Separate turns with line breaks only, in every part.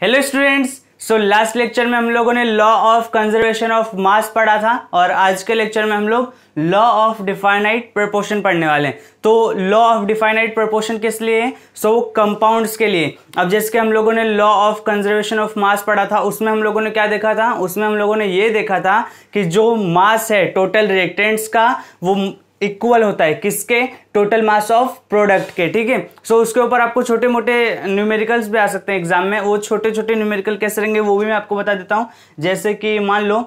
Hello students, so last lecture में हम लोगों ने लॉ ऑफ कंजर्वेशन ऑफ मास पढ़ा था और आज के लेक्चर में हम लोग लॉ ऑफ डिफाइनाइट प्रोपोर्शन पढ़ने वाले हैं। तो लॉ ऑफ डिफाइनाइट प्रोपोर्शन किस लिए है? सो कंपाउंड्स के लिए। अब जैसे कि हम लोगों ने लॉ ऑफ कंजर्वेशन ऑफ मास पढ़ा था, उसमें हम लोगों ने क्या देखा था? उसमें हम लोगों ने ये देखा था कि जो मास है टोटल रिएक्टेंट्स का वो इक्वल होता है किसके? टोटल मास ऑफ प्रोडक्ट के। ठीक है, सो उसके ऊपर आपको छोटे मोटे न्यूमेरिकल्स भी आ सकते हैं एग्जाम में। वो छोटे छोटे न्यूमेरिकल कैसे रहेंगे वो भी मैं आपको बता देता हूं। जैसे कि मान लो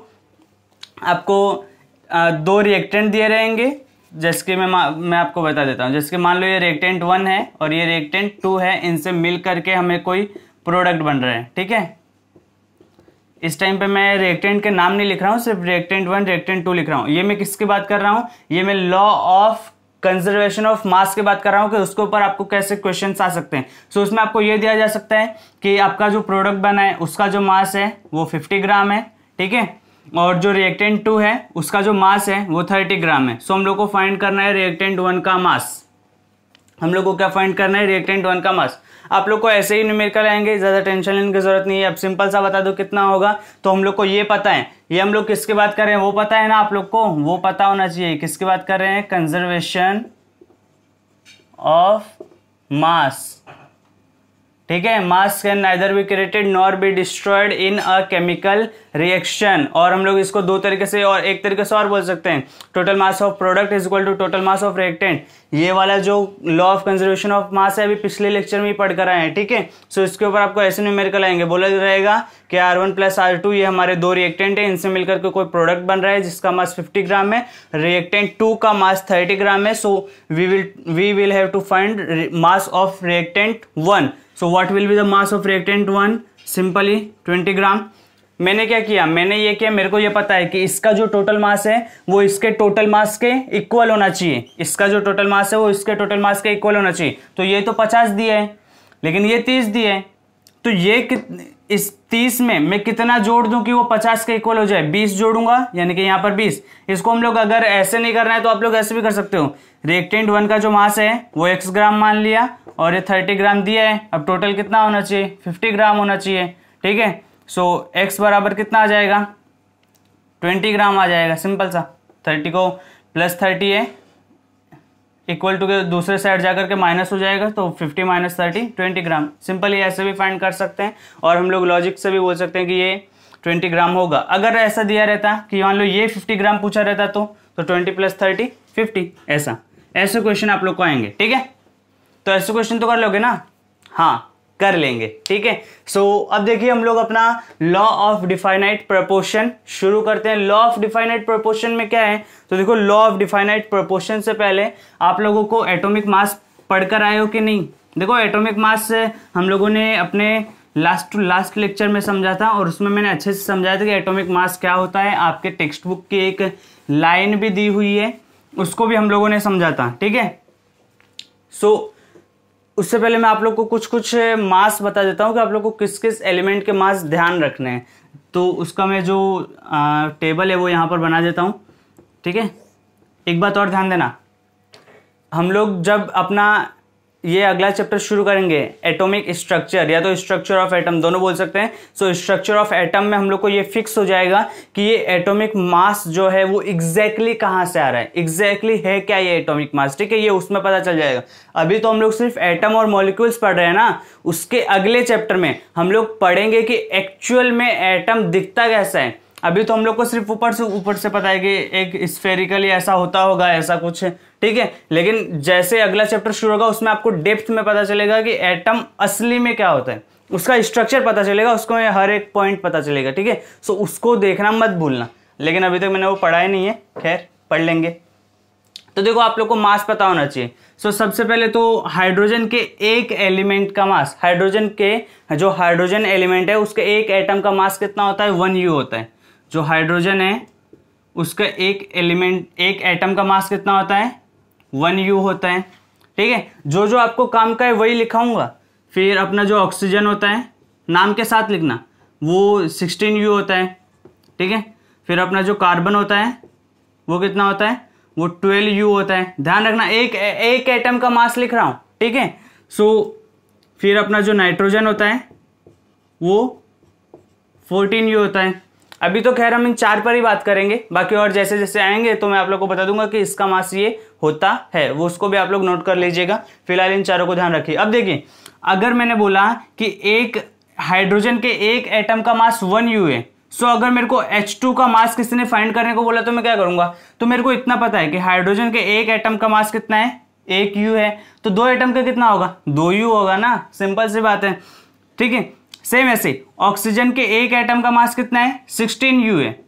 आपको दो रिएक्टेंट दिए रहेंगे, जैसे कि मैं आपको बता देता हूं। जैसे कि मान लो ये रिएक्टेंट 1 है और ये रिएक्टेंट 2 है, इनसे मिल करके हमें कोई प्रोडक्ट बन रहा है। ठीक है, इस टाइम पे मैं रिएक्टेंट के नाम नहीं लिख रहा हूँ, सिर्फ रिएक्टेंट 1 रिएक्टेंट 2 लिख रहा हूँ। ये मैं किसकी बात कर रहा हूँ? ये मैं लॉ ऑफ कंजर्वेशन ऑफ मास की बात कर रहा हूँ कि उसके ऊपर आपको कैसे क्वेश्चंस आ सकते हैं। सो उसमें आपको ये दिया जा सकता है कि आपका जो प्रोडक्ट बना है उसका जो मास है वो 50 ग्राम है। ठीक है, और जो रिएक्टेंट 2 है उसका जो मास है वो 30 ग्राम है। सो हम लोग को फाइंड करना है रिएक्टेंट 1 का मास। हम लोग को क्या फाइंड करना है? रिएक्टेंट 1 का मास। आप लोग को ऐसे ही न्यूमेरिकल आएंगे, ज्यादा टेंशन लेने की जरूरत नहीं है। अब सिंपल सा बता दो कितना होगा। तो हम लोग को ये पता है, ये हम लोग किसकी बात कर रहे हैं वो पता है ना आप लोग को? वो पता होना चाहिए किसकी बात कर रहे हैं? कंजर्वेशन ऑफ मास। ठीक है, मास can neither be created nor be destroyed in a chemical reaction. और हम लोग इसको दो तरीके से और एक तरीके से और बोल सकते हैं, total mass of product is equal to total mass of reactant. ये वाला जो law of conservation of mass है अभी पिछले लेक्चर में ही पढ़ कर आए हैं। ठीक है, सो इसके ऊपर आपको ऐसे न्यूमेरिकल आएंगे, बोला रहेगा कि R1 प्लस R2 ये हमारे दो रिएक्टेंट है, इनसे मिलकर के कोई प्रोडक्ट बन रहा है जिसका मास 50 ग्राम है, रिएक्टेंट 2 का मास 30 ग्राम है। So we will have to find mass of reactant 1। So what will be the mass of reactant 1? Simply 20 ग्राम। मैंने क्या किया? मैंने ये किया, मेरे को ये पता है कि इसका जो टोटल मास है वो इसके टोटल मास के इक्वल होना चाहिए। इसका जो टोटल मास है वो इसके टोटल मास के इक्वल होना चाहिए। तो ये तो 50 दिया है लेकिन ये 30 दिया है, तो ये इस 30 में मैं कितना जोड़ दूं कि वो 50 के इक्वल हो जाए? 20 जोड़ूंगा, यानी कि यहाँ पर 20। इसको हम लोग अगर ऐसे नहीं करना है तो आप लोग ऐसे भी कर सकते हो। रिएक्टेंट 1 का जो मास है वो x ग्राम मान लिया और ये 30 ग्राम दिया है। अब टोटल कितना होना चाहिए? 50 ग्राम होना चाहिए। ठीक है, सो x बराबर कितना आ जाएगा? 20 ग्राम आ जाएगा। सिंपल सा, 30 को प्लस 30 है इक्वल टू के दूसरे साइड जाकर के माइनस हो जाएगा, तो 50 माइनस 30 20 ग्राम। सिंपली ऐसे भी फाइंड कर सकते हैं और हम लोग लॉजिक से भी बोल सकते हैं कि ये 20 ग्राम होगा। अगर ऐसा दिया रहता कि मान लो ये 50 ग्राम पूछा रहता तो 20 प्लस 30 50, ऐसे क्वेश्चन आप लोग को आएंगे। ठीक है, तो ऐसे क्वेश्चन तो कर लोगे ना? हाँ, कर लेंगे। ठीक है, सो अब देखिए हम लोग अपना लॉ ऑफ डिफाइनाइट प्रोपोर्शन शुरू करते हैं। लॉ ऑफ डिफाइनाइट प्रोपोर्शन में क्या है? तो देखो, लॉ ऑफ डिफाइनाइट प्रोपोर्शन से पहले आप लोगों को एटॉमिक मास पढ़कर आए हो कि नहीं? देखो, एटॉमिक मास से हम लोगों ने अपने लास्ट टू लास्ट लेक्चर में समझा था और उसमें मैंने अच्छे से समझाया था कि एटॉमिक मास क्या होता है। आपके टेक्स्ट बुक की एक लाइन भी दी हुई है, उसको भी हम लोगों ने समझा था। ठीक है, सो उससे पहले मैं आप लोग को कुछ मास बता देता हूँ कि आप लोग को किस किस एलिमेंट के मास ध्यान रखने हैं। तो उसका मैं जो टेबल है वो यहाँ पर बना देता हूँ। ठीक है, एक बात और ध्यान देना, हम लोग जब अपना ये अगला चैप्टर शुरू करेंगे एटॉमिक स्ट्रक्चर या तो स्ट्रक्चर ऑफ एटम, दोनों बोल सकते हैं। सो स्ट्रक्चर ऑफ एटम में हम लोग को ये फिक्स हो जाएगा कि ये एटॉमिक मास जो है वो एग्जैक्टली कहाँ से आ रहा है, एग्जैक्टली है क्या ये एटॉमिक मास। ठीक है, ये उसमें पता चल जाएगा। अभी तो हम लोग सिर्फ एटम और मॉलिक्यूल्स पढ़ रहे हैं ना, उसके अगले चैप्टर में हम लोग पढ़ेंगे कि एक्चुअल में एटम दिखता कैसा है। अभी तो हम लोग को सिर्फ ऊपर से पता है कि एक स्फेरिकली ऐसा होता होगा, ऐसा कुछ है। ठीक है, लेकिन जैसे अगला चैप्टर शुरू होगा उसमें आपको डेप्थ में पता चलेगा कि एटम असली में क्या होता है, उसका स्ट्रक्चर पता चलेगा, उसको हर एक पॉइंट पता चलेगा। ठीक है, सो उसको देखना मत भूलना। लेकिन अभी तक मैंने वो पढ़ा ही नहीं है, खैर पढ़ लेंगे। तो देखो, आप लोग को मास पता होना चाहिए। सो सबसे पहले तो हाइड्रोजन के एक एलिमेंट का मास, हाइड्रोजन के जो हाइड्रोजन एलिमेंट है उसके एक एटम का मास कितना होता है? 1 U होता है। जो हाइड्रोजन है उसका एक एलिमेंट, एक एटम का मास कितना होता है? 1 U होता है। ठीक है, जो जो आपको काम का है वही लिखाऊंगा। फिर अपना जो ऑक्सीजन होता है, नाम के साथ लिखना, वो 16 U होता है। ठीक है, फिर अपना जो कार्बन होता है वो कितना होता है? वो 12 U होता है। ध्यान रखना, एक एटम का मास लिख रहा हूं। ठीक है, सो फिर अपना जो नाइट्रोजन होता है वो 14U होता है। अभी तो खैर हम इन 4 पर ही बात करेंगे, बाकी और जैसे जैसे आएंगे तो मैं आप लोग को बता दूंगा कि इसका मास ये होता है, वो उसको भी आप लोग नोट कर लीजिएगा। फिलहाल इन चारों को ध्यान रखिए। अब देखिए, अगर मैंने बोला कि एक हाइड्रोजन के एक एटम का मास 1U है, सो अगर मेरे को H2 का मास किसी ने फाइंड करने को बोला तो मैं क्या करूंगा, तो मेरे को इतना पता है कि हाइड्रोजन के एक एटम का मास कितना है, 1U है, तो 2 एटम का कितना होगा, 2U होगा ना, सिंपल सी बात है। ठीक है, सेम ऐसे ऑक्सीजन के एक एटम का मास कितना है, 16U है।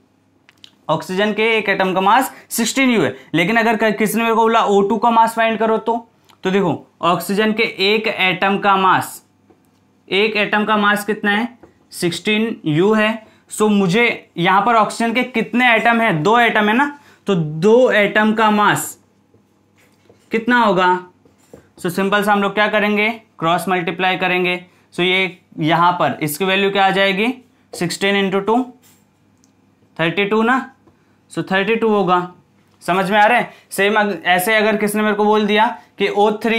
ऑक्सीजन के एक एटम का मास 16U है। लेकिन अगर किसी ने मेरे को बोला O2 का मास फाइंड करो तो देखो ऑक्सीजन के एक एटम का मास कितना है, 16U है। सो मुझे यहां पर ऑक्सीजन के कितने एटम है, 2 एटम है ना, तो 2 एटम का मास कितना होगा। सो सिंपल सा हम लोग क्या करेंगे, क्रॉस मल्टीप्लाई करेंगे। सो ये यहां पर इसकी वैल्यू क्या आ जाएगी, 16 इंटू 2 32 ना, सो 32 होगा। समझ में आ रहा है। सेम ऐसे अगर किसने मेरे को बोल दिया कि O3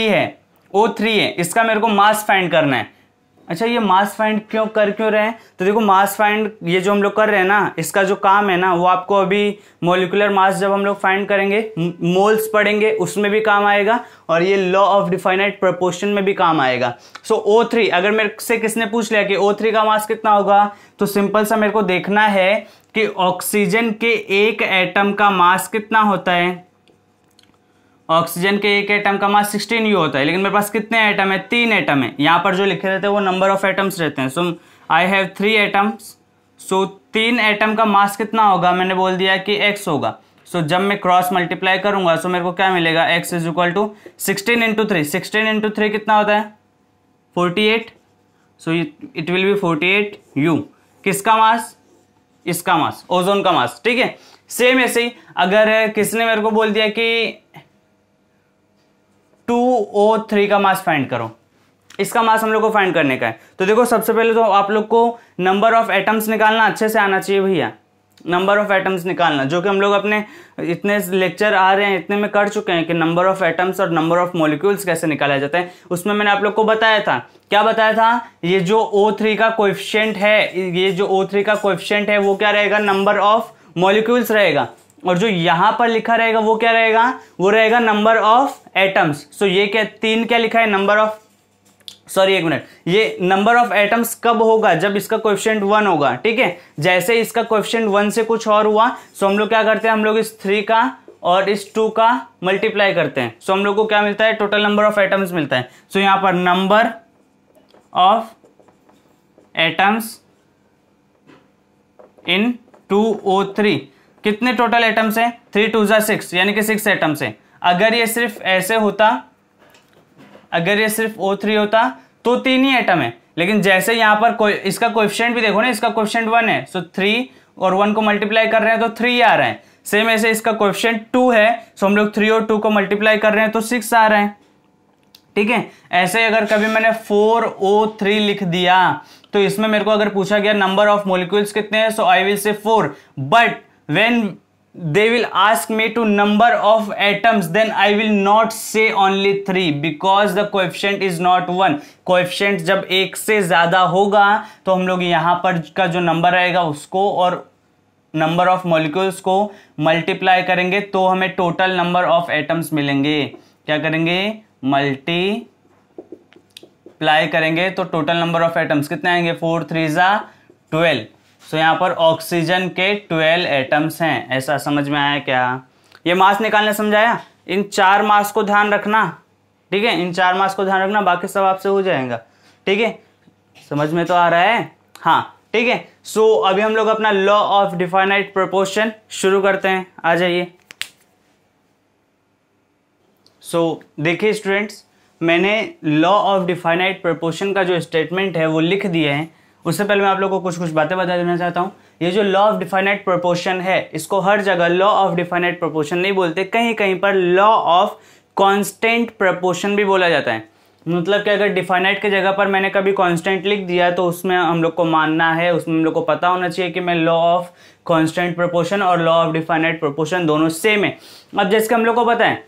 है, इसका मेरे को मास फाइंड करना है। अच्छा, ये मास फाइंड क्यों रहे हैं, तो देखो मास फाइंड ये जो हम लोग कर रहे हैं ना, इसका जो काम है ना, वो आपको अभी मॉलिक्यूलर मास जब हम लोग फाइंड करेंगे, मोल्स पढ़ेंगे, उसमें भी काम आएगा, और ये लॉ ऑफ डिफाइनाइट प्रोपोर्शन में भी काम आएगा। सो O3 अगर मेरे से किसने पूछ लिया कि O3 का मास कितना होगा, तो सिंपल सा मेरे को देखना है कि ऑक्सीजन के एक एटम का मास कितना होता है। ऑक्सीजन के एक एटम का मास 16U होता है, लेकिन मेरे पास कितने एटम है, 3 एटम है। यहां पर जो लिखे रहते हैं वो नंबर ऑफ एटम्स रहते हैं। So I have 3 atoms. So 3 atom का मास कितना होगा, मैंने बोल दिया कि x होगा। सो जब मैं क्रॉस मल्टीप्लाई करूंगा सो मेरे को क्या मिलेगा, x is equal to 16 into 3। 16 into 3 कितना होता है, 48। So it will be 48U। किसका मास, इसका मास, ओजोन का मास। ठीक है, सेम ऐसे ही अगर किसने मेरे को बोल दिया कि 2O3 का मास फाइंड करो, इसका मास हम लोग को फाइंड करने का है, तो देखो सबसे पहले तो आप लोग को नंबर ऑफ एटम्स निकालना अच्छे से आना चाहिए भैया। नंबर ऑफ एटम्स निकालना, जो कि हम लोग अपने इतने लेक्चर आ रहे हैं, इतने में कर चुके हैं कि नंबर ऑफ एटम्स और नंबर ऑफ मॉलिक्यूल्स कैसे निकाला जाता है। उसमें मैंने आप लोग को बताया था, क्या बताया था, ये जो O3 का कोएफिशिएंट है, वो क्या रहेगा, नंबर ऑफ मॉलिक्यूल्स रहेगा, और जो यहां पर लिखा रहेगा वो क्या रहेगा, वो रहेगा नंबर ऑफ एटम्स। सो ये क्या 3 क्या लिखा है, नंबर ऑफ, सॉरी एक मिनट, ये नंबर ऑफ एटम्स कब होगा, जब इसका कोएफिशिएंट 1 होगा। ठीक है, जैसे इसका कोएफिशिएंट 1 से कुछ और हुआ, सो हम लोग क्या करते हैं, हम लोग इस 3 का और इस 2 का मल्टीप्लाई करते हैं। सो हम लोग को क्या मिलता है, टोटल नंबर ऑफ एटम्स मिलता है। सो यहां पर number of atoms in 2O3, कितने टोटल एटम्स हैं, 3 2 जा 6, यानी कि 6 एटम्स हैं। अगर ये सिर्फ ऐसे होता, अगर ये सिर्फ O3 होता तो 3 ही एटम है, लेकिन जैसे यहां पर इसका कोएफिशिएंट भी देखो ना, इसका कोएफिशिएंट 1 है, सो 3 और 1 को मल्टीप्लाई कर रहे हैं तो 3 आ रहा है। सेम ऐसे इसका कोएफिशिएंट 2 है, सो हम लोग 3 और 2 को मल्टीप्लाई कर रहे हैं तो 6 आ रहा है। ठीक है, ऐसे अगर कभी मैंने 4O3 लिख दिया तो इसमें मेरे को अगर पूछा गया नंबर ऑफ मॉलिक्यूल्स कितने हैं, so I will say 4, but when they will ask me to number of atoms, then I will not say only 3 because the coefficient is not 1. coefficient जब 1 से ज्यादा होगा तो हम लोग यहां पर का जो नंबर आएगा उसको और नंबर ऑफ मॉलिक्यूल्स को मल्टीप्लाई करेंगे तो हमें टोटल नंबर ऑफ एटम्स मिलेंगे। क्या करेंगे, मल्टीप्लाई करेंगे तो टोटल नंबर ऑफ एटम्स कितने आएंगे, 4 3 जा 12। सो यहां पर ऑक्सीजन के 12 एटम्स हैं। ऐसा समझ में आया क्या, ये मास निकालने समझाया। इन 4 मास को ध्यान रखना, ठीक है, इन 4 मास को ध्यान रखना, बाकी सब आपसे हो जाएगा। ठीक है, समझ में तो आ रहा है, हाँ ठीक है। सो अभी हम लोग अपना लॉ ऑफ डिफाइनाइट प्रोपोर्शन शुरू करते हैं, आ जाइए। सो देखिए स्टूडेंट्स, मैंने लॉ ऑफ डिफाइनाइट प्रोपोर्शन का जो स्टेटमेंट है वो लिख दिए हैं। उससे पहले मैं आप लोगों को कुछ बातें बता देना चाहता हूं। ये जो लॉ ऑफ डिफाइनाइट प्रोपोर्शन है, इसको हर जगह लॉ ऑफ डिफाइनाइट प्रोपोर्शन नहीं बोलते, कहीं कहीं पर लॉ ऑफ कांस्टेंट प्रोपोर्शन भी बोला जाता है। मतलब कि अगर डिफाइनाइट की जगह पर मैंने कभी कांस्टेंट लिख दिया तो उसमें हम लोग को मानना है, उसमें हम लोग को पता होना चाहिए कि मैं लॉ ऑफ कांस्टेंट प्रोपोर्शन और लॉ ऑफ डिफाइनाइट प्रोपोर्शन दोनों सेम है। अब जैसे हम लोग को पता है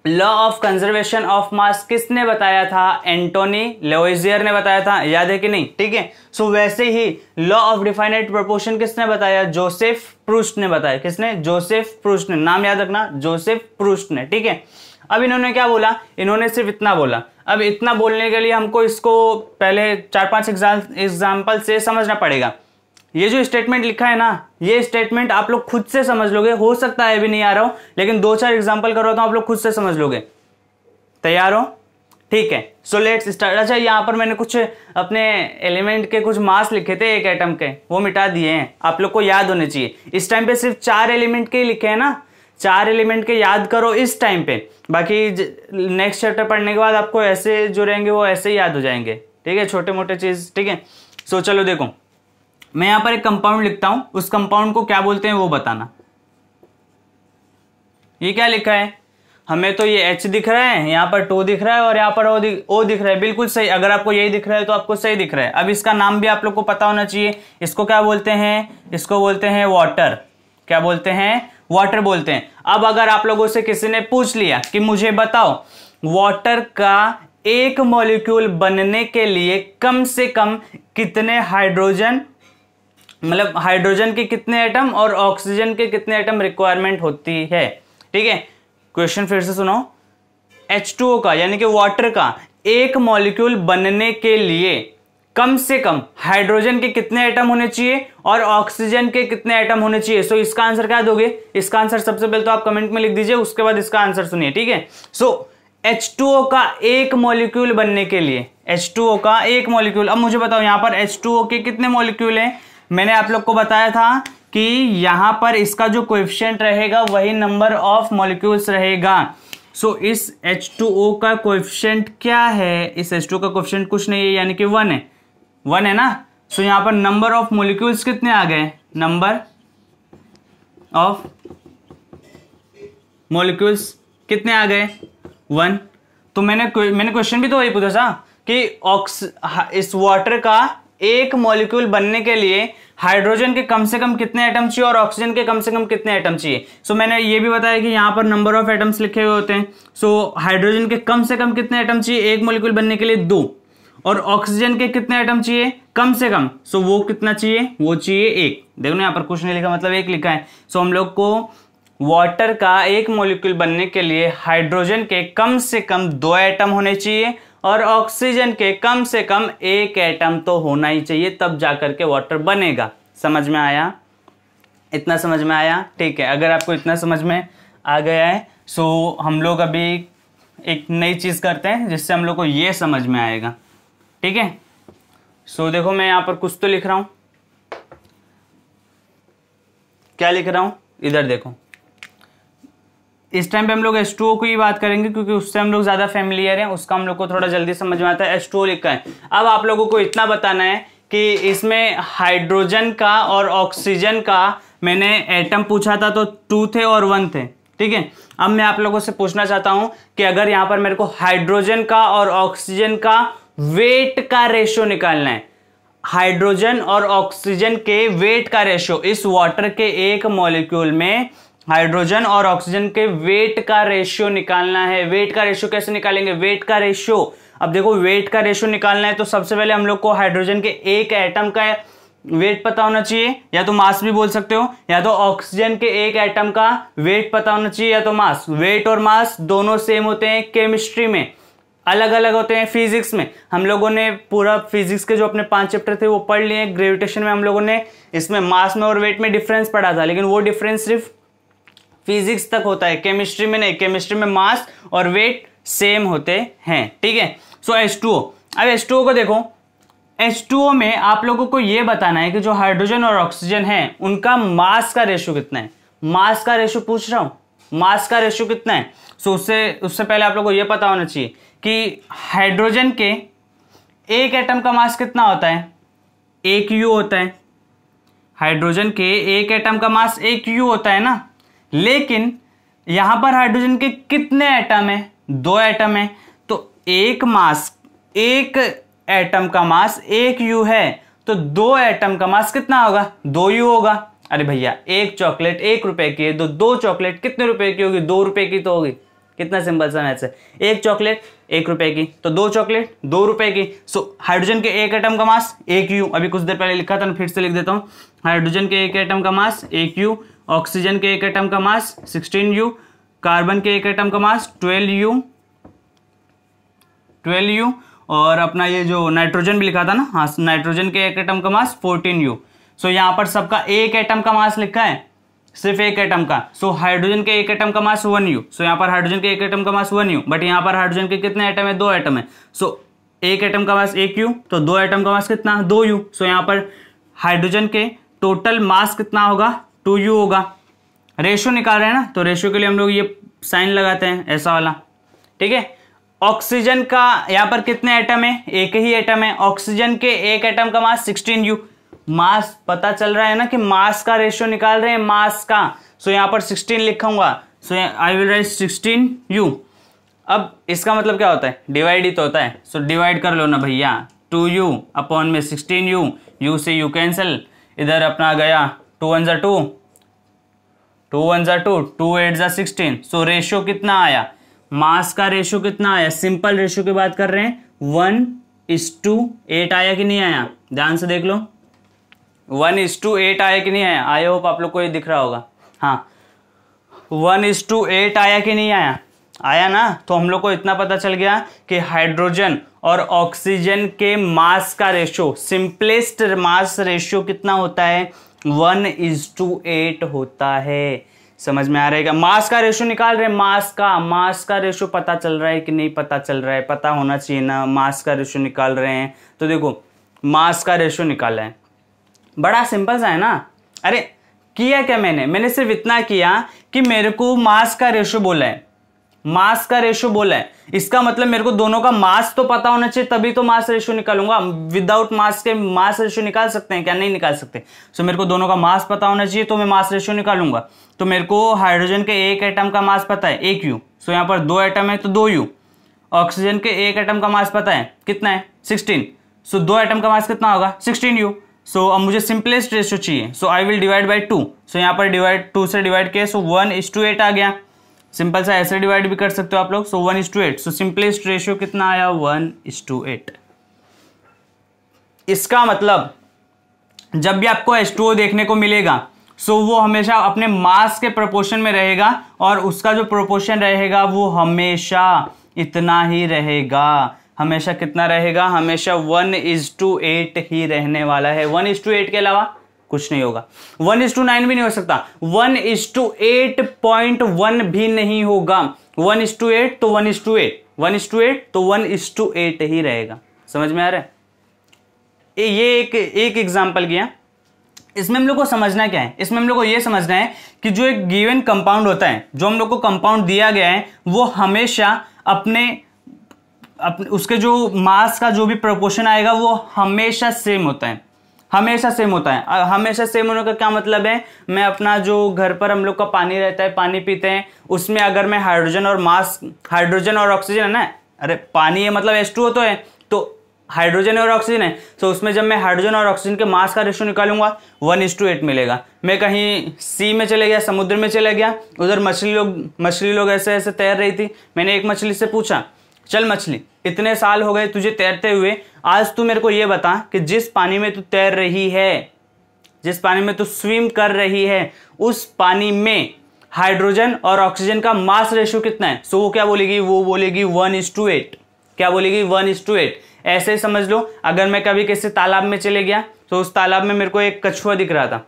लॉ ऑफ कंजर्वेशन ऑफ मास किसने बताया था? एंटोनी लेवोइजियर ने बताया था, याद है कि नहीं? ठीक है, सो वैसे ही लॉ ऑफ डिफाइनाइट प्रोपोर्शन किसने बताया? जोसेफ प्रूस्ट ने बताया। किसने? जोसेफ प्रूस्ट ने, नाम याद रखना, जोसेफ प्रूस्ट ने। ठीक है, अब इन्होंने क्या बोला? इन्होंने सिर्फ इतना बोला। अब इतना बोलने के लिए हमको इसको पहले 4-5 एग्जाम्पल से समझना पड़ेगा। ये जो स्टेटमेंट लिखा है ना, ये स्टेटमेंट आप लोग खुद से समझ लोगे, हो सकता है अभी नहीं आ रहा हो, लेकिन 2-4 एग्जांपल करवाता हूं, आप लोग खुद से समझ लोगे। तैयार हो? ठीक है, सो लेट्स स्टार्ट। अच्छा, यहां पर मैंने कुछ अपने एलिमेंट के कुछ मास लिखे थे एक एटम के, वो मिटा दिए हैं, आप लोग को याद होने चाहिए। इस टाइम पे सिर्फ 4 एलिमेंट के लिखे हैं ना, 4 एलिमेंट के याद करो इस टाइम पे, बाकी नेक्स्ट चैप्टर पढ़ने के बाद आपको ऐसे जो रहेंगे वो ऐसे ही याद हो जाएंगे। ठीक है, छोटे मोटे चीज। ठीक है, सो चलो देखो, मैं यहां पर एक कंपाउंड लिखता हूं, उस कंपाउंड को क्या बोलते हैं वो बताना। ये क्या लिखा है? हमें तो ये H दिख रहा है, यहां पर 2 दिख रहा है और यहां पर O दिख रहा है। बिल्कुल सही, अगर आपको यही दिख रहा है तो आपको सही दिख रहा है। अब इसका नाम भी आप लोग को पता होना चाहिए। इसको क्या बोलते हैं? इसको बोलते हैं वाटर। क्या बोलते हैं? वाटर बोलते हैं। अब अगर आप लोगों से किसी ने पूछ लिया कि मुझे बताओ वाटर का एक मॉलिक्यूल बनने के लिए कम से कम कितने हाइड्रोजन, मतलब हाइड्रोजन के कितने एटम और ऑक्सीजन के कितने एटम रिक्वायरमेंट होती है? ठीक है, क्वेश्चन फिर से सुनो। H2O का यानी कि वाटर का एक मॉलिक्यूल बनने के लिए कम से कम हाइड्रोजन के कितने एटम होने चाहिए और ऑक्सीजन के कितने एटम होने चाहिए? सो इसका आंसर क्या दोगे? इसका आंसर सबसे पहले तो आप कमेंट में लिख दीजिए, उसके बाद इसका आंसर सुनिए। ठीक है, सो H2O का एक मॉलिक्यूल बनने के लिए, H2O का एक मॉलिक्यूल, अब मुझे बताओ यहां पर H2O के कितने मॉलिक्यूल हैं? मैंने आप लोग को बताया था कि यहां पर इसका जो कोएफिशिएंट रहेगा वही नंबर ऑफ मॉलिक्यूल्स रहेगा। सो इस H2O का कोएफिशिएंट क्या है? इस H2O का कोएफिशिएंट कुछ नहीं है, यानी कि 1 है। 1 है ना? सो यहां पर नंबर ऑफ मॉलिक्यूल्स कितने आ गए? नंबर ऑफ मॉलिक्यूल्स कितने आ गए? 1। तो मैंने क्वेश्चन भी तो वही पूछा था कि इस वाटर का एक मॉलिक्यूल बनने के लिए हाइड्रोजन के कम से कम कितने एटम चाहिए और ऑक्सीजन के कम से कम कितने एटम चाहिए। सो मैंने ये भी बताया कि यहां पर नंबर ऑफ एटम्स लिखे हुए होते हैं। सो हाइड्रोजन के कम से कम कितने एटम चाहिए एक मॉलिक्यूल बनने के लिए? 2। और ऑक्सीजन के कितने एटम चाहिए कम से कम? सो वो कितना चाहिए? वो चाहिए 1। देखो ना, यहां पर कुछ नहीं लिखा, मतलब 1 लिखा है। सो हम लोग को वाटर का एक मॉलिक्यूल बनने के लिए हाइड्रोजन के कम से कम 2 एटम होने चाहिए और ऑक्सीजन के कम से कम 1 एटम तो होना ही चाहिए, तब जाकर के वाटर बनेगा। समझ में आया? इतना समझ में आया? ठीक है, अगर आपको इतना समझ में आ गया है सो हम लोग अभी एक नई चीज करते हैं जिससे हम लोग को ये समझ में आएगा। ठीक है, सो देखो मैं यहां पर कुछ तो लिख रहा हूं। क्या लिख रहा हूं? इधर देखो। इस टाइम पे हम लोग H2O की बात करेंगे क्योंकि उससे हम लोग ज्यादा फेमिलियर हैं, उसका हम लोग को थोड़ा जल्दी समझ में आता है। H2O लिखा है। अब आप लोगों को इतना बताना है कि इसमें हाइड्रोजन का और ऑक्सीजन का मैंने एटम पूछा था तो 2 थे और 1 थे। ठीक है, अब मैं आप लोगों से पूछना चाहता हूं कि अगर यहां पर मेरे को हाइड्रोजन का और ऑक्सीजन का वेट का रेशियो निकालना है, हाइड्रोजन और ऑक्सीजन के वेट का रेशियो, इस वाटर के एक मॉलिक्यूल में हाइड्रोजन और ऑक्सीजन के वेट का रेशियो निकालना है। वेट का रेशियो कैसे निकालेंगे? वेट का रेशियो, अब देखो वेट का रेशियो निकालना है तो सबसे पहले हम लोग को हाइड्रोजन के एक एटम का वेट पता होना चाहिए, या तो मास भी बोल सकते हो, या तो ऑक्सीजन के एक एटम का वेट पता होना चाहिए, या तो मास। वेट और मास दोनों सेम होते हैं केमिस्ट्री में, अलग अलग होते हैं फिजिक्स में। हम लोगों ने पूरा फिजिक्स के जो अपने 5 चैप्टर थे वो पढ़ लिए। ग्रेविटेशन में हम लोगों ने इसमें मास में और वेट में डिफरेंस पढ़ा था, लेकिन वो डिफरेंस सिर्फ फिजिक्स तक होता है, केमिस्ट्री में नहीं। केमिस्ट्री में मास और वेट सेम होते हैं। ठीक है, सो H2O। अब H2O को देखो, H2O में आप लोगों को यह बताना है कि जो हाइड्रोजन और ऑक्सीजन है उनका मास का रेशियो कितना है। मास का रेशियो पूछ रहा हूं, मास का रेशियो कितना है। सो उससे पहले आप लोगों को यह पता होना चाहिए कि हाइड्रोजन के एक एटम का मास कितना होता है? 1 U होता है। हाइड्रोजन के एक एटम का मास 1 U होता है ना, लेकिन यहां पर हाइड्रोजन के कितने एटम है? 2 एटम है। तो एक एटम का मास 1 U है, तो 2 एटम का मास कितना होगा? 2 U होगा। अरे भैया, एक चॉकलेट 1 रुपए की है तो 2 चॉकलेट कितने रुपए की होगी? 2 रुपए की तो होगी। कितना सिंपल सा मैथ्स है। एक चॉकलेट 1 रुपए की, तो 2 चॉकलेट 2 रुपए की। सो हाइड्रोजन के एक एटम का मास 1 U, अभी कुछ देर पहले लिखा था ना, फिर से लिख देता हूँ। हाइड्रोजन के एक एटम का मास 1 U, ऑक्सीजन के एक एटम का मास 16 U, कार्बन के एक एटम का मास 12 U, और अपना ये जो नाइट्रोजन भी लिखा था ना, हाँ, नाइट्रोजन के एक एटम का मास 14 U। सो यहाँ पर सबका एक एटम का मास लिखा है, सिर्फ एक एटम का। सो हाइड्रोजन के एक एटम का मास 1 U। सो यहाँ पर हाइड्रोजन के एक एटम का मास 1 U, बट यहाँ पर हाइड्रोजन के कितने एटम है? 2 एटम है। सो एक एटम का मास 1 U, तो 2 एटम का मास कितना? 2 U। सो यहाँ पर हाइड्रोजन के टोटल मास कितना होगा? 2 U होगा। रेशियो निकाल रहे हैं ना, तो रेशियो के लिए हम लोग ये साइन लगाते हैं, ऐसा वाला, ठीक है। ऑक्सीजन का यहाँ पर कितने एटम है? एक ही एटम है। ऑक्सीजन के एक एटम का मास 16 U। मास पता चल रहा है ना कि मास का रेशियो निकाल रहे हैं, मास का। सो यहाँ पर 16 लिखूंगा, सो आई विल राइट 16 U। अब इसका मतलब क्या होता है? डिवाइड ही तो होता है। सो डिवाइड कर लो ना भैया, 2 U अपॉन में 16 U, U से U कैंसिल, इधर अपना गया 2 1 2, 2 1 2, 2 8 16। सो रेशियो कितना आया? मास का रेशियो कितना आया? सिंपल रेशियो की बात कर रहे हैं, 1:8 आया कि नहीं आया? ध्यान से देख लो, 1:8 आया कि नहीं आया? आई होप आप लोग को ये दिख रहा होगा। हाँ, 1:8 आया कि नहीं आया? आया ना। तो हम लोग को इतना पता चल गया कि हाइड्रोजन और ऑक्सीजन के मास का रेशियो, सिंपलेस्ट मास रेशियो कितना होता है? 1:8 होता है। समझ में आ रहा है? मास का रेशियो निकाल रहे हैं, मास का रेशियो पता चल रहा है कि नहीं पता चल रहा है? पता होना चाहिए ना। मास का रेशियो निकाल रहे हैं, तो देखो मास का रेशियो निकाला है, बड़ा सिंपल सा है ना। अरे किया क्या मैंने सिर्फ इतना किया कि मेरे को मास का रेशियो बोला है, मास का रेशियो बोला है। इसका मतलब मेरे को दोनों का मास तो पता होना चाहिए, तभी तो मास रेशियो निकालूंगा। विदाउट मास के मास रेशियो निकाल सकते हैं क्या? नहीं निकाल सकते। सो मेरे को दोनों का मास पता होना चाहिए, तो मैं मास रेशियो निकालूंगा। तो मेरे को हाइड्रोजन के एक एटम का मास पता है, 1 U। सो यहाँ पर 2 एटम है, तो 2 U। ऑक्सीजन के एक एटम का मास पता है, कितना है? 16। सो 2 एटम का मास कितना होगा? 16 U। सो अब मुझे सिंपलेस्ट रेशियो चाहिए, सो आई विल डिवाइड बाई 2। सो यहाँ पर डिवाइड 2 से डिवाइड किया, सो 1:8 आ गया। सिंपल सा ऐसे डिवाइड भी कर सकते हो आप लोग। सो 1:8। सो सिंपलेस्ट रेशियो कितना आया? 1:8। इसका मतलब जब भी आपको H2O देखने को मिलेगा, सो वो हमेशा अपने मास के प्रोपोर्शन में रहेगा, और उसका जो प्रोपोर्शन रहेगा वो हमेशा इतना ही रहेगा। हमेशा कितना रहेगा? हमेशा 1:8 ही रहने वाला है। 1:8 के अलावा कुछ नहीं होगा। 1:9 भी नहीं हो सकता, 1:8.1 भी नहीं होगा। 1:8 तो 1:8, 1:8 तो 1:8 ही रहेगा। समझ में आ रहा है? ये एक एग्जाम्पल किया। इसमें हम लोग को समझना क्या है? इसमें हम लोग को ये समझना है कि जो एक गिवन कंपाउंड होता है, जो हम लोग को कंपाउंड दिया गया है, वो हमेशा अपने उसके जो मास का जो भी प्रोपोर्शन आएगा वो हमेशा सेम होता है, हमेशा सेम होता है। हमेशा सेम होने का क्या मतलब है? मैं अपना जो घर पर हम लोग का पानी रहता है, पानी पीते हैं, उसमें अगर मैं हाइड्रोजन और ऑक्सीजन है ना, अरे पानी है मतलब H2O तो है, तो हाइड्रोजन और ऑक्सीजन है, तो उसमें जब मैं हाइड्रोजन और ऑक्सीजन के मास का रेशियो निकालूंगा 1:8 मिलेगा। मैं कहीं सी में चले गया, समुद्र में चले गया, उधर मछली लोग ऐसे ऐसे तैर रही थी। मैंने एक मछली से पूछा, चल मछली, इतने साल हो गए तुझे तैरते हुए, आज तू मेरे को ये बता कि जिस पानी में तू तैर रही है, जिस पानी में तू स्विम कर रही है, उस पानी में हाइड्रोजन और ऑक्सीजन का मास रेशियो कितना है? सो वो क्या बोलेगी? वो बोलेगी 1:8। क्या बोलेगी? 1:8। ऐसे ही समझ लो, अगर मैं कभी किसी तालाब में चले गया, तो उस तालाब में मेरे को एक कछुआ दिख रहा था,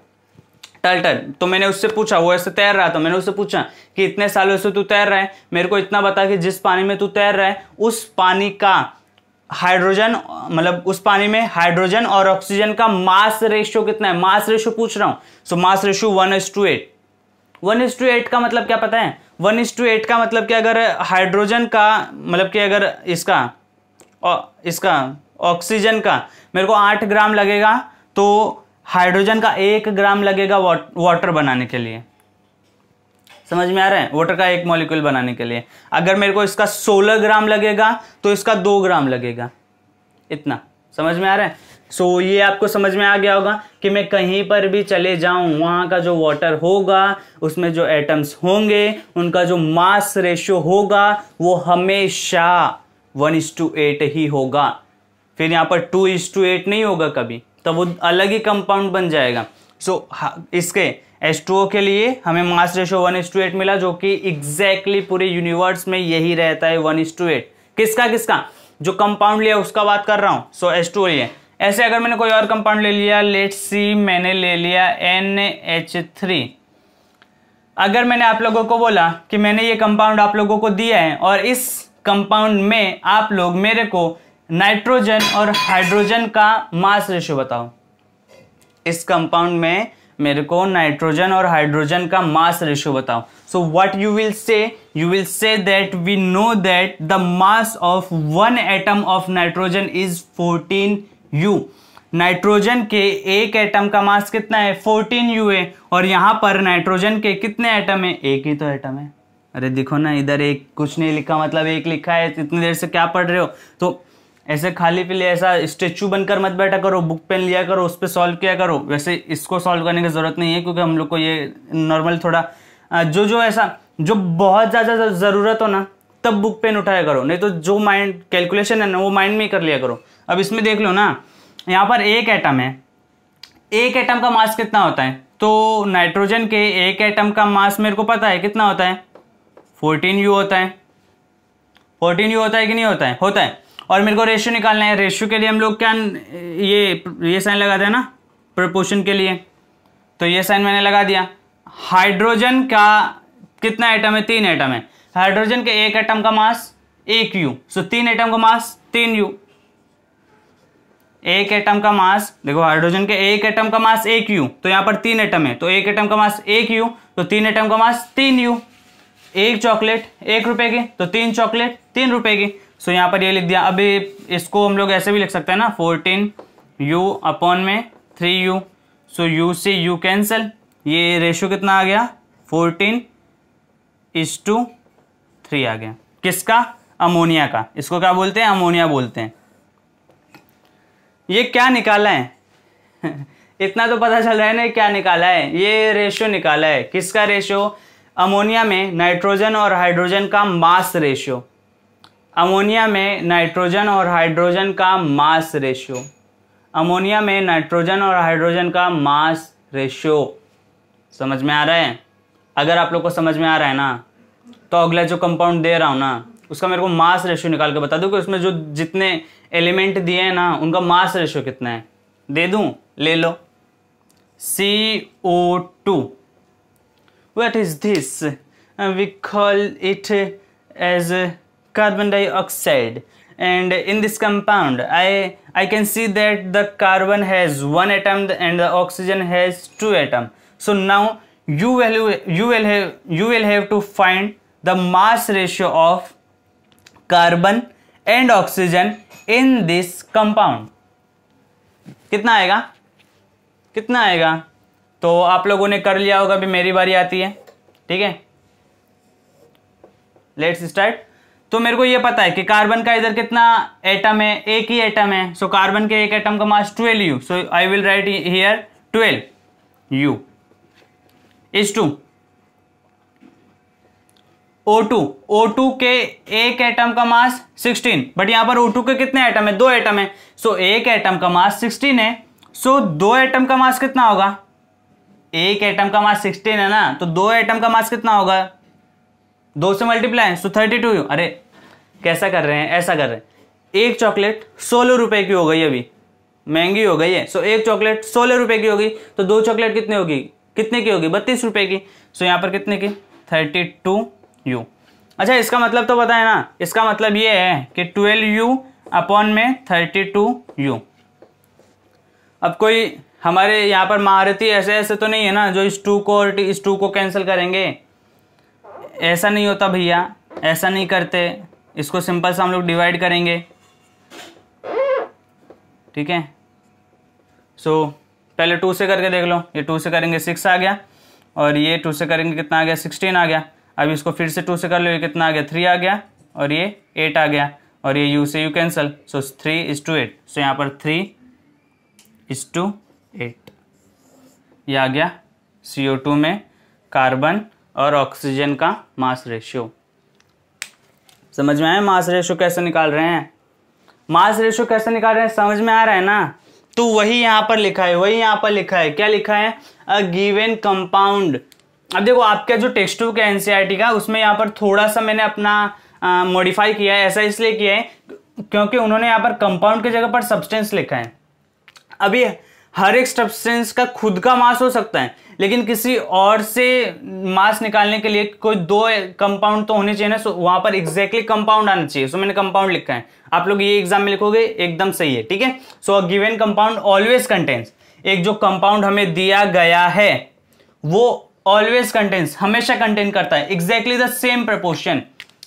टर्टल, तो मैंने उससे पूछा, वो ऐसे तैर रहा था, मैंने उससे पूछा कि इतने सालों से तू तैर रहा है, मेरे को इतना बता कि जिस पानी में तू तैर रहा है, उस पानी का हाइड्रोजन, मतलब उस पानी में हाइड्रोजन और ऑक्सीजन का मास रेशियो कितना है? मास रेशियो पूछ रहा हूं। सो मास रेशियो 1:8। 1:8 का मतलब क्या पता है? 1:8 का मतलब कि अगर हाइड्रोजन का, मतलब कि अगर इसका ऑक्सीजन का मेरे को 8 ग्राम लगेगा, तो हाइड्रोजन का 1 ग्राम लगेगा वाटर बनाने के लिए। समझ में आ रहा है? वाटर का 1 मॉलिक्यूल बनाने के लिए। अगर मेरे को इसका 16 ग्राम लगेगा, तो इसका 2 ग्राम लगेगा। इतना समझ में आ रहा है? सो ये आपको समझ में आ गया होगा कि मैं कहीं पर भी चले जाऊं वहां का जो वाटर होगा उसमें जो एटम्स होंगे उनका जो मास रेशियो होगा वो हमेशा 1:8 ही होगा। फिर यहाँ पर 2:8 नहीं होगा कभी, तब वो अलग ही कंपाउंड बन जाएगा। सो इसके H2O के लिए हमें मास रेशियो 1:8 मिला, जो कि एग्जैक्टली पूरे यूनिवर्स में यही रहता है 1:8। किसका जो कंपाउंड लिया उसका बात कर रहा हूं। सो H2O लिया। ऐसे अगर मैंने कोई और कंपाउंड ले लिया, लेट्स सी मैंने ले लिया NH3। अगर मैंने आप लोगों को बोला कि मैंने ये कंपाउंड आप लोगों को दिया है और इस कंपाउंड में आप लोग मेरे को नाइट्रोजन और हाइड्रोजन का मास रेशियो बताओ, इस कंपाउंड में मेरे को नाइट्रोजन और हाइड्रोजन का मास रेशियो बताओ। So what you will say that we know that the mass of one atom of nitrogen is 14U। Nitrogen के एक एटम का मास कितना है? 14U है। और यहां पर नाइट्रोजन के कितने एटम है? एक ही तो एटम है। अरे देखो ना, इधर एक कुछ नहीं लिखा, मतलब एक लिखा है। इतनी देर से क्या पढ़ रहे हो? तो ऐसे खाली पीले ऐसा स्टेचू बनकर मत बैठा करो, बुक पेन लिया करो, उस पर सॉल्व किया करो। वैसे इसको सॉल्व करने की जरूरत नहीं है, क्योंकि हम लोग को ये नॉर्मल थोड़ा जो ऐसा जो बहुत ज़्यादा ज़रूरत हो ना तब बुक पेन उठाया करो, नहीं तो जो माइंड कैलकुलेशन है ना वो माइंड में ही कर लिया करो। अब इसमें देख लो ना, यहाँ पर एक एटम है, एक एटम का मास कितना होता है? तो नाइट्रोजन के एक एटम का मास मेरे को पता है कितना होता है, 14U होता है। 14U होता है कि नहीं होता है? होता है। और मेरे को रेशियो निकालना है। रेशियो के लिए हम लोग क्या ये साइन लगाते हैं ना प्रोपोर्शन के लिए, तो ये साइन मैंने लगा दिया। हाइड्रोजन का कितना एटम है? 3 एटम है। हाइड्रोजन के एक एटम का मास 1U, सो 3 एटम का मास 3U। एक एटम का मास देखो, हाइड्रोजन के एक एटम का मास 1U, तो यहां पर 3 एटम है, तो एक एटम का मास 1U, तो 3 एटम का मास 3U। एक चॉकलेट 1 रुपए की, तो 3 चॉकलेट 3 रुपए की। सो यहां पर ये लिख दिया। अभी इसको हम लोग ऐसे भी लिख सकते हैं ना, 14U अपॉन में 3U। सो U से U कैंसिल, ये रेशियो कितना आ गया? 14:3 आ गया। किसका? अमोनिया का। इसको क्या बोलते हैं? अमोनिया बोलते हैं। ये क्या निकाला है? इतना तो पता चल रहा है ना क्या निकाला है। ये रेशियो निकाला है। किसका रेशियो? अमोनिया में नाइट्रोजन और हाइड्रोजन का मास रेशियो। अमोनिया में नाइट्रोजन और हाइड्रोजन का मास रेशियो। अमोनिया में नाइट्रोजन और हाइड्रोजन का मास रेशियो। समझ में आ रहा है? अगर आप लोग को समझ में आ रहा है ना, तो अगला जो कंपाउंड दे रहा हूं ना उसका मेरे को मास रेशियो निकाल के बता दो कि उसमें जो जितने एलिमेंट दिए हैं ना उनका मास रेशियो कितना है। दे दूं? ले लो। CO2। What is this? We call it as carbon dioxide, and in this compound I can see that the carbon has 1 atom and the oxygen has 2 atom. So now you will have to find the mass ratio of carbon and oxygen in this compound. कितना आएगा? कितना आएगा? तो आप लोगों ने कर लिया होगा, अभी मेरी बारी आती है। ठीक है, लेट्स स्टार्ट। तो मेरे को ये पता है कि कार्बन का इधर कितना एटम है? एक ही एटम है। सो कार्बन के एक एटम का mass 12U। So I will write here 12U is to O2 के एक एटम का मास 16, बट यहां पर O2 के कितने एटम है? 2 एटम है। सो एक एटम का मास 16 है। सो 2 एटम का मास कितना होगा? एक एटम का मास 16 है ना, तो 2 एटम का मास कितना होगा? 2 से मल्टीप्लाई, सो 32। अरे कैसा कर रहे हैं? ऐसा कर रहे हैं। एक चॉकलेट 16 रुपए की हो गई, अभी महंगी हो गई है। सो एक चॉकलेट 16 रुपए की होगी, तो 2 चॉकलेट कितने होगी? कितने की होगी? 32 रुपए की। सो यहां पर कितने की? 32U। अच्छा, इसका मतलब तो पता है ना? इसका मतलब ये है कि 12U अपॉन में 32U। अब कोई हमारे यहाँ पर महारथी ऐसे तो नहीं है ना जो इस 2 को और इस 2 को कैंसिल करेंगे। ऐसा नहीं होता भैया, ऐसा नहीं करते। इसको सिंपल सा हम लोग डिवाइड करेंगे। ठीक है, सो पहले 2 से करके देख लो। ये 2 से करेंगे 6 आ गया, और ये 2 से करेंगे कितना आ गया? 16 आ गया। अब इसको फिर से 2 से कर लो, ये कितना आ गया? 3 आ गया, और ये 8 आ गया, और ये U से U कैंसिल। सो 3:8। सो यहाँ पर 3 1:8। ये आ गया CO2 में कार्बन और ऑक्सीजन का मास रेशियो। समझ में आया मास रेशियो कैसे निकाल रहे हैं? मास रेशियो कैसे निकाल रहे हैं समझ में आ रहा है ना? तो वही यहाँ पर लिखा है, वही यहाँ पर लिखा है। क्या लिखा है? अ गिवन कंपाउंड। अब देखो आपका जो टेक्स्ट बुक है एनसीईआरटी का, उसमें यहाँ पर थोड़ा सा मैंने अपना मॉडिफाई किया है। ऐसा इसलिए किया है क्योंकि उन्होंने यहाँ पर कंपाउंड की जगह पर सब्सटेंस लिखा है। अभी हर एक सब्सटेंस का खुद का मास हो सकता है, लेकिन किसी और से मास निकालने के लिए कोई दो कंपाउंड तो होने चाहिए ना। सो वहां पर एग्जैक्टली कंपाउंड आना चाहिए। सो मैंने कंपाउंड लिखा है। आप लोग ये एग्जाम में लिखोगे एकदम सही है, ठीक है। So a given compound always contains, एक जो कंपाउंड हमें दिया गया है वो ऑलवेज कंटेन्स, हमेशा कंटेन करता है exactly the same proportion,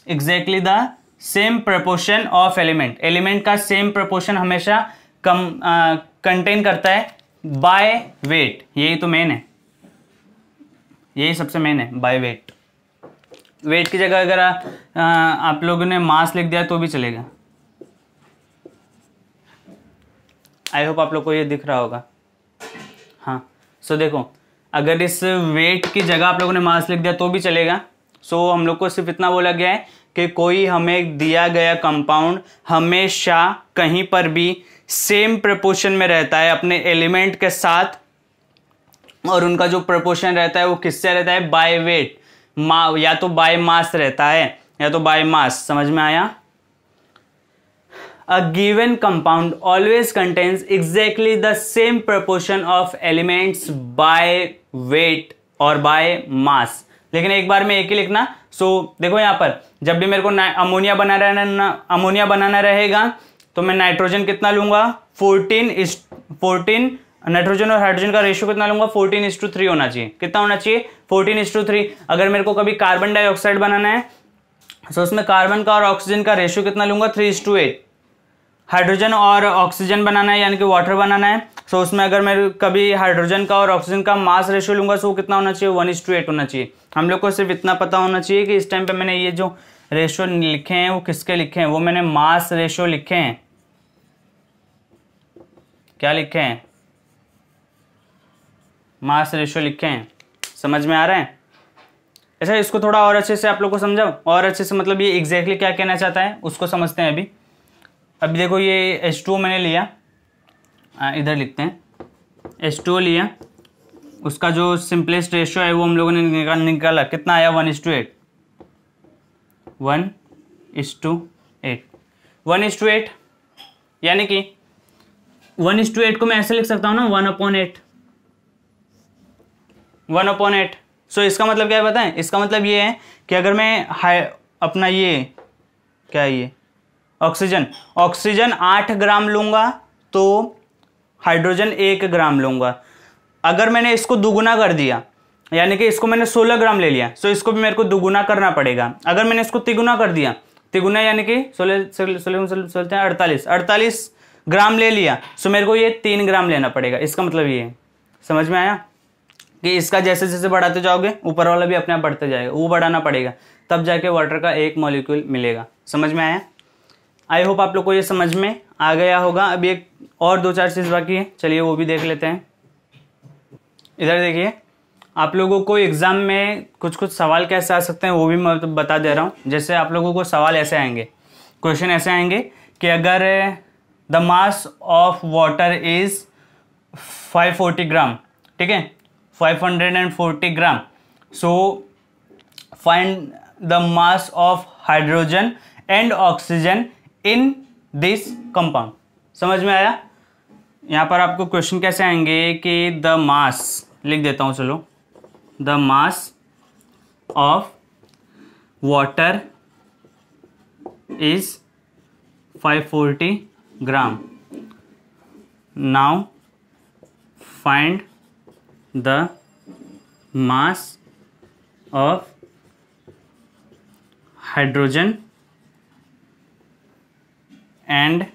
exactly the same proportion of element. Element का सेम प्रपोर्शन हमेशा कंटेन करता है बाय वेट। यही तो मेन है, यही सबसे मेन है, बाय वेट। वेट की जगह अगर आप लोगों ने मास लिख दिया तो भी चलेगा। आई होप आप लोग को ये दिख रहा होगा। हाँ, सो देखो अगर इस वेट की जगह आप लोगों ने मास लिख दिया तो भी चलेगा। सो हम लोग को सिर्फ इतना बोला गया है कि कोई हमें दिया गया कंपाउंड हमेशा कहीं पर भी सेम प्रपोर्शन में रहता है अपने एलिमेंट के साथ, और उनका जो प्रपोर्शन रहता है वो किससे रहता है? By weight. या तो बाय मास रहता है या तो बाय मास। समझ में आया? A given compound always contains exactly the same proportion of elements by weight और by mass। लेकिन एक बार में एक ही लिखना। देखो यहाँ पर जब भी मेरे को अमोनिया बनाना रहेगा तो मैं नाइट्रोजन कितना लूंगा? 14 नाइट्रोजन और हाइड्रोजन का रेशियो कितना लूंगा? 14:3 होना चाहिए। कितना होना चाहिए? 14:3। अगर मेरे को कभी कार्बन डाइऑक्साइड बनाना है तो उसमें कार्बन का और ऑक्सीजन का रेशियो कितना लूंगा? 3:8। हाइड्रोजन और ऑक्सीजन बनाना है यानी कि वाटर बनाना है, सो उसमें अगर मैं कभी हाइड्रोजन का और ऑक्सीजन का मास रेशियो लूंगा तो वो कितना होना चाहिए? 1:8 होना चाहिए। हम लोग को सिर्फ इतना पता होना चाहिए कि इस टाइम पे मैंने ये जो रेशियो लिखे हैं वो किसके लिखे हैं? वो मैंने मास रेशियो लिखे हैं। क्या लिखे हैं? मास रेशियो लिखे हैं। समझ में आ रहा है? अच्छा, इसको थोड़ा और अच्छे से आप लोग को समझाओ, और अच्छे से मतलब ये एग्जैक्टली क्या कहना चाहता है उसको समझते हैं। अभी देखो ये H2O मैंने लिया, इधर लिखते हैं। H2O लिया, उसका जो सिंपलेस्ट रेशियो है वो हम लोगों ने निकाला। कितना आया? 1:8। 1:8 1:8 यानी कि 1:8 को मैं ऐसे लिख सकता हूँ ना, 1/8। 1/8। सो इसका मतलब क्या है पता है? इसका मतलब ये है कि अगर मैं अपना ये क्या है, ये ऑक्सीजन 8 ग्राम लूंगा तो हाइड्रोजन 1 ग्राम लूंगा। अगर मैंने इसको दुगुना कर दिया यानी कि इसको मैंने 16 ग्राम ले लिया, सो इसको भी मेरे को दुगुना करना पड़ेगा। अगर मैंने इसको तिगुना कर दिया, तिगुना यानी कि 48 ग्राम ले लिया, सो मेरे को ये 3 ग्राम लेना पड़ेगा। इसका मतलब ये है। समझ में आया कि इसका जैसे जैसे बढ़ाते जाओगे ऊपर वाला भी अपने आप बढ़ते जाएगा, वो बढ़ाना पड़ेगा, तब जाके वाटर का एक मॉलिक्यूल मिलेगा। समझ में आया? आई होप आप लोग को ये समझ में आ गया होगा। अभी एक और 2-4 चीज़ बाकी है, चलिए वो भी देख लेते हैं। इधर देखिए, आप लोगों को एग्जाम में कुछ कुछ सवाल कैसे आ सकते हैं वो भी मैं बता दे रहा हूँ। जैसे आप लोगों को सवाल ऐसे आएंगे, क्वेश्चन ऐसे आएंगे कि अगर the mass of water is 540 gram, ठीक है, 540 gram, so find the mass of hydrogen and oxygen in this compound. समझ में आया? यहाँ पर आपको क्वेश्चन कैसे आएंगे कि द मास, लिख देता हूँ चलो, the mass of water is 540 gram. Now find the mass of hydrogen and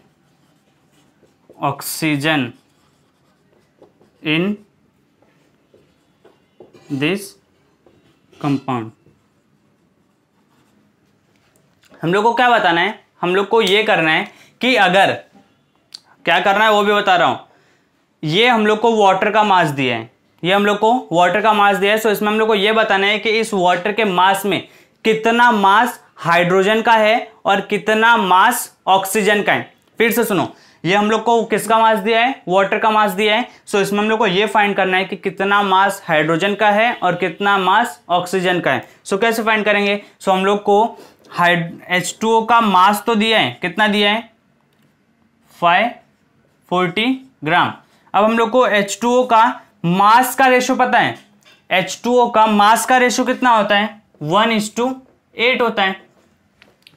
oxygen in this compound। हम लोग को क्या बताना है? हम लोग को ये करना है कि अगर क्या करना है वो भी बता रहा हूं। ये हम लोग को वाटर का मास दिया है, ये हम लोग को वाटर का मास दिया है। सो इसमें हम लोग को ये बताना है कि इस वाटर के मास में कितना मास हाइड्रोजन का है और कितना मास ऑक्सीजन का है। फिर से सुनो, ये हम लोग को किसका मास दिया है, वाटर का मास दिया है। सो इसमें हम लोग को ये फाइंड करना है कि कितना मास हाइड्रोजन का है और कितना मास ऑक्सीजन का है। सो कैसे फाइंड करेंगे, सो हम लोग को H2O का मास तो दिया है, कितना दिया है 540 ग्राम। अब हम लोग को H2O का मास का रेशो पता है, H2O का मास का रेशो कितना होता है 1:8 होता है।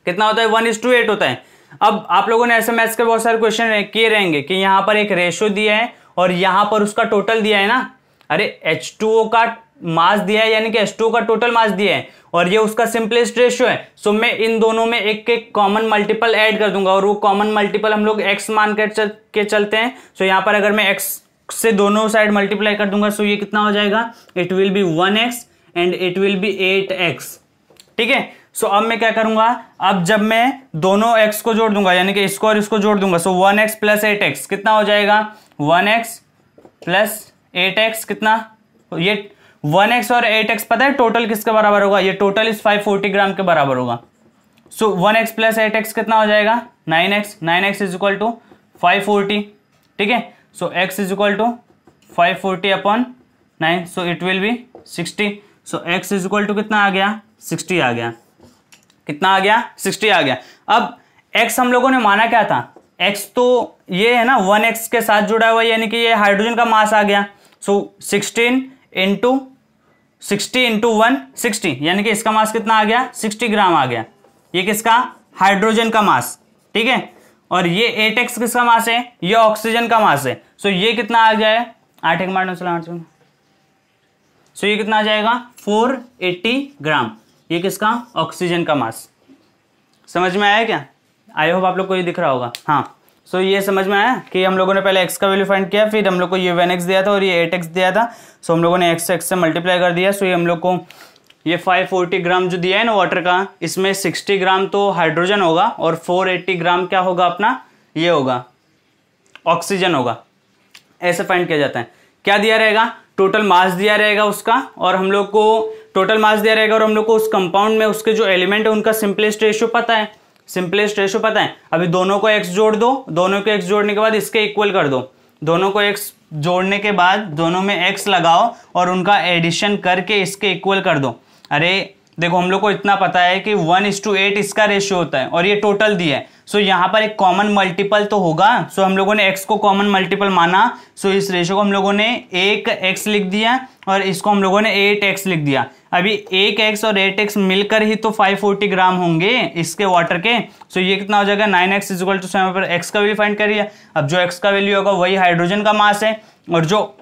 कितना होता है 1:8 होता है। अब आप लोगों ने ऐसे मैथ्स के बहुत सारे क्वेश्चन किए रहेंगे कि यहां पर एक रेशो दिया है और यहां पर उसका टोटल दिया है ना। अरे H2O का मास दिया है यानी कि H2O का टोटल मास दिया है और ये उसका सिंपलेस्ट रेशियो है। सो मैं इन दोनों में एक एक कॉमन मल्टीपल ऐड कर दूंगा और वो कॉमन मल्टीपल हम लोग x मान के चलते हैं। सो यहां पर अगर मैं x से दोनों साइड मल्टीप्लाई कर दूंगा, सो ये कितना हो जाएगा, it will B 1x and it will B 8x। ठीक है। सो अब मैं क्या करूंगा, अब जब मैं दोनों x को जोड़ दूंगा यानी कि इसको और इसको जोड़ दूंगा, सो 1x प्लस 8x कितना हो जाएगा, 1x प्लस 8x कितना, ये 1x और 8x पता है टोटल किसके बराबर होगा, ये टोटल इस 540 ग्राम के बराबर होगा। सो 1x प्लस 8x कितना हो जाएगा 9x, 9x is equal to 540। ठीक है। So x is equal to 540 upon 9, so it will be 60। So x is equal to कितना आ गया 60 आ गया, कितना आ गया 60 आ गया। अब x हम लोगों ने माना क्या था, x तो ये है ना 1x के साथ जुड़ा हुआ यानी कि ये हाइड्रोजन का मास आ गया। सो 16 इंटू 60 इंटू 1 60 यानी कि इसका मास कितना आ गया 60 ग्राम आ गया। ये किसका, हाइड्रोजन का मास। ठीक है। और ये 8x किसका मास है, ये ऑक्सीजन का मास है। सो ये कितना आ जाए 8 1 8 9 सो ये कितना आ जाएगा 480 ग्राम। ये किसका, ऑक्सीजन का मास। समझ में आया क्या, आई होप आप लोग को ये दिख रहा होगा। हाँ, सो ये समझ में आया कि हम लोगों ने पहले x का वैल्यू फाइंड किया, फिर हम लोग को ये 1x दिया था और ये 8x दिया था। सो हम लोगों ने x से मल्टीप्लाई कर दिया। सो ये हम लोग को ये 540 ग्राम जो दिया है ना वाटर का, इसमें 60 ग्राम तो हाइड्रोजन होगा और 480 ग्राम क्या होगा अपना, ये होगा ऑक्सीजन होगा। ऐसे फाइंड किया जाता है। क्या दिया रहेगा, टोटल मास दिया रहेगा उसका, और हम लोग को टोटल मास दिया रहेगा और हम लोग को उस कंपाउंड में उसके जो एलिमेंट है उनका सिंपलेस्ट रेशियो पता है, सिंपलेस्ट रेशियो पता है। अभी दोनों को x जोड़ दो, दोनों को x जोड़ने के बाद इसके इक्वल कर दो, दोनों को x जोड़ने के बाद दोनों में x लगाओ और उनका एडिशन करके इसके इक्वल कर दो। अरे देखो हम लोग को इतना पता है कि 1:8 इसका रेशियो होता है और ये टोटल दिया है। सो यहाँ पर एक कॉमन मल्टीपल तो होगा। सो हम लोगों ने x को कॉमन मल्टीपल माना। सो इस रेशियो को हम लोगों ने 1x लिख दिया और इसको हम लोगों ने 8x लिख दिया। अभी 1x और 8x मिलकर ही तो 540 ग्राम होंगे इसके वाटर के। सो ये कितना हो जाएगा 9x इज इक्वल टू, यहाँ पर x का वैल्यू फाइंड करिए। अब जो x का वैल्यू होगा वही हाइड्रोजन का मास है और जो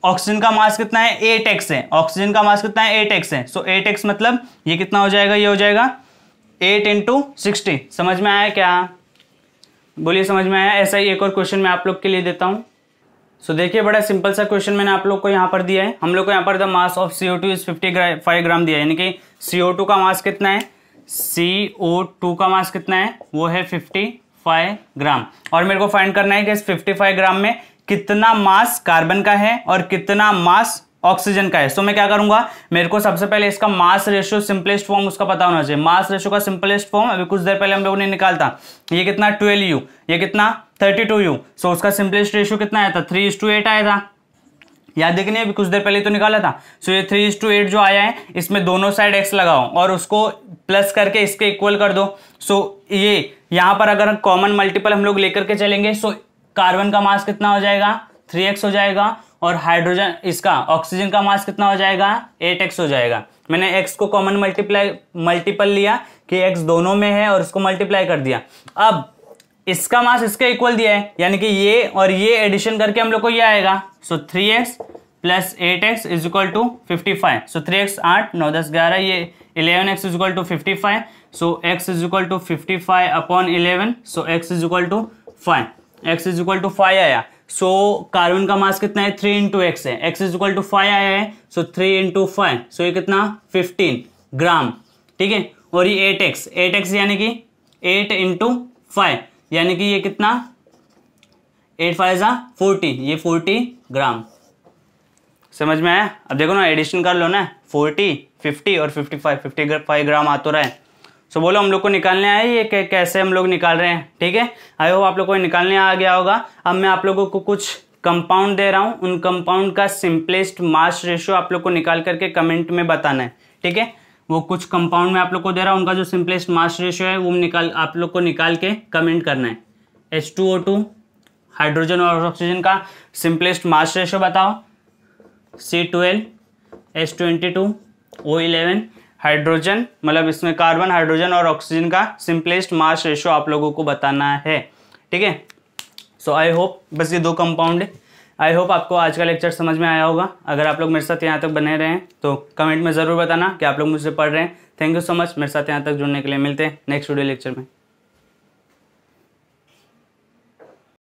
ऑक्सीजन का मास कितना है 8x है, ऑक्सीजन का मास कितना है 8x है। सो 8x मतलब ये कितना हो जाएगा, ये हो जाएगा 8 इंटू 60। समझ में आया क्या, बोलिए समझ में आया। ऐसा ही एक और क्वेश्चन मैं आप लोग के लिए देता हूं। सो देखिए बड़ा सिंपल सा क्वेश्चन मैंने आप लोग को यहाँ पर दिया है। हम लोग को यहाँ पर the mass of CO2 is 55 ग्राम दिया है, यानी कि CO2 का मास कितना है, CO2 का मास कितना है, वो है 55 ग्राम। और मेरे को फाइंड करना है कि इस 55 ग्राम में कितना मास कार्बन का है और कितना मास ऑक्सीजन का है। सो मैं क्या करूंगा, मेरे को सबसे पहले इसका मास रेशियो सिंपलेस्ट फॉर्म उसका पता होना चाहिए। मास रेशियो का सिंपलेस्ट फॉर्म अभी कुछ देर पहले हम लोगों ने निकालता, ये कितना 12U, ये कितना 32U। सो उसका सिंपलेस्ट रेशियो कितना आया था 3:8 आया था, याद देखने अभी कुछ देर पहले तो निकाला था। सो ये 3:8 जो आया है इसमें दोनों साइड x लगाओ और उसको प्लस करके इसके इक्वल कर दो। सो ये यहां पर अगर कॉमन मल्टीपल हम लोग लेकर के चलेंगे, सो कार्बन का मास कितना हो जाएगा 3x हो जाएगा और हाइड्रोजन इसका ऑक्सीजन का मास कितना हो जाएगा 8x हो जाएगा। मैंने x को कॉमन मल्टीपल लिया कि x दोनों में है और इसको मल्टीप्लाई कर दिया। अब इसका मास इसके इक्वल दिया है यानी कि ये और ये एडिशन करके हम लोग को ये आएगा। So 3x plus 8x is equal to 55। So 3x 8 9 10 11, ये 11x is equal to 55। So x is equal to 55 upon 11। So x is equal to 5, x is equal to 5 आया। सो कार्बन का mass कितना है 3 into x है, x is equal to 5 आया है। सो 3 into 5, सो ये कितना 15 ग्राम। ठीक है। और ये 8x यानी कि 8 इंटू 5 यानी कि ये कितना 8 5 40, ये 40 ग्राम। समझ में आया? अब देखो ना, एडिशन कर लो ना, 40 50 और 55 ग्राम आ तो रहा है। सो बोलो हम लोग को निकालने आया ये कैसे हम लोग निकाल रहे हैं। ठीक है, आई होप आप लोग को निकालने आ गया होगा। अब मैं आप लोगों को कुछ कंपाउंड दे रहा हूं, उन कंपाउंड का सिंपलेस्ट मास रेशियो आप लोग को निकाल करके कमेंट में बताना है। ठीक है, वो कुछ कंपाउंड में आप लोग को दे रहा हूं, उनका जो सिंपलेस्ट मास रेशियो है वो आप लोग को निकाल के कमेंट करना है। H2O2 हाइड्रोजन और ऑक्सीजन का सिंपलेस्ट मास रेशियो बताओ। C12 H22 O11 हाइड्रोजन, मतलब इसमें कार्बन, हाइड्रोजन और ऑक्सीजन का सिंपलेस्ट मास रेशियो आप लोगों को बताना है। ठीक है, सो आई होप बस ये 2 कंपाउंड है। आई होप आपको आज का लेक्चर समझ में आया होगा। अगर आप लोग मेरे साथ यहाँ तक बने रहे हैं तो कमेंट में ज़रूर बताना कि आप लोग मुझसे पढ़ रहे हैं। थैंक यू सो मच मेरे साथ यहाँ तक जुड़ने के लिए। मिलते हैं नेक्स्ट वीडियो लेक्चर में।